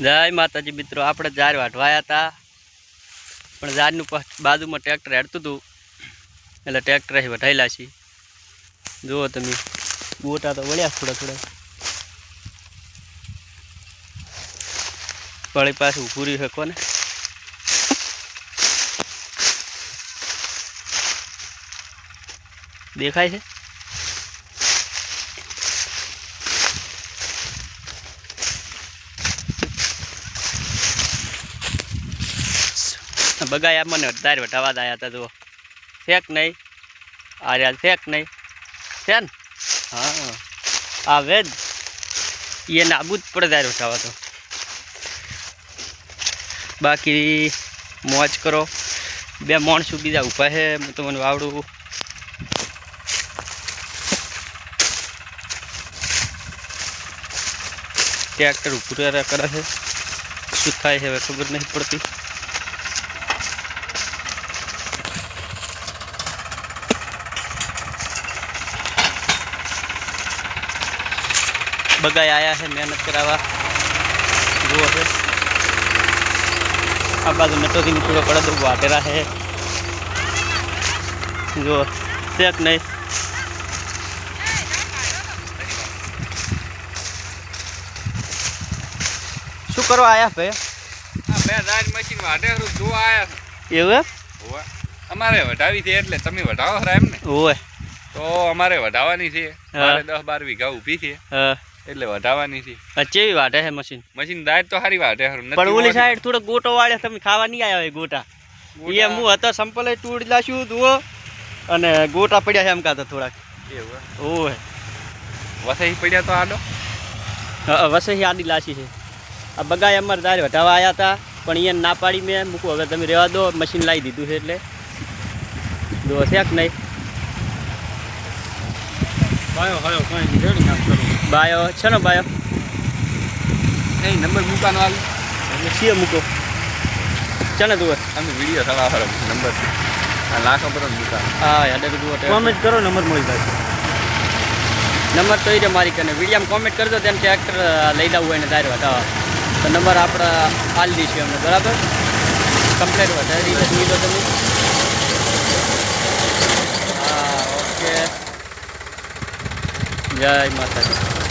જય માતાજી મિત્રો, આપણે જાર વાટવાયા હતા પણ જારનું બાજુમાં ટ્રેક્ટર હેડતું હતું એટલે ટ્રેક્ટર અહીં વઢાયેલા છે. જુઓ તમે, ગોટા તો વળ્યા થોડા થોડા, વળી પાછું પૂરી શકો ને. દેખાય છે? બગાયા મને વધારે વટાવા આવ્યા હતા. જુઓ, ફેક નહીં આ રહ્યા, ફેક નહીં છે ને. હા, આ વેદ એ નાબૂદ પડે ત્યારે વટાવા તો. બાકી મોજ કરો. બે માણસો બીજા ઊભા છે, હું તો મને વાવડું. ટ્રેક્ટર ઊભું કરે છે, શું થાય છે હવે ખબર નહીં પડતી. બગાઈ આયા છે મહેનત કરાવવા. જુઓ છે, આ બાજુ નટોથી થોડો કડક વાટેરા છે. જુઓ શેક નહીં. શું કરવા આયા ભાઈ? બે રાજ મશીન વાટે જોવા આયા. એવું એમ? અમારે વઢાવી છે એટલે તમે વઢાવો ખરા એમ ને? ઓય, તો અમારે વઢાવવાની છે. મારે 10-12 વીઘા ઊભી છે એટલે વઢાવવાની છે. કેવી વાટે છે મશીન? મશીન દાય તો સારી વાટે. પણ ઓલી સાઈડ થોડો ગોટો વાળે, તમે ખાવા નહીં આવ્યા હોય ગોટા. એ હું હતો સંપલે તૂડી લાશું જુઓ, અને ગોટા પડ્યા છે એમ કાતો થોડાક. એવું? ઓય, વસઈ પડ્યા તો આડો. વસઈ આડી લાશી છે. આ બગાય અમારે તારે વટાવા આવ્યા હતા પણ અહીંયા ના પાડી મેં મૂકું. હવે તમે રહેવા દો, મશીન લાવી દીધું છે એટલે. જો છે કે નહીં? બાયો છે ને? બાયો નહીં, નંબર મૂકવાનો હાલ એટલે છીએ મૂકો છે ને? તું અમે વિડીયો થવા ખરો નંબર લાખો પર મૂકા. હા, યાદ જુઓ, કોમેન્ટ કરો, નંબર મળી જાય. નંબર તો એ છે મારી કને. વિડીયામાં કોમેન્ટ કરજો, તેમ ટ્રેક્ટર લઈ જવું હોય ને તારે વટાવા તો નંબર આપણે હાલ દઈશું અમને. બરાબર, કમ્પ્લેટ વધારી દીધો તમે. હા, ઓકે. જય માતાજી.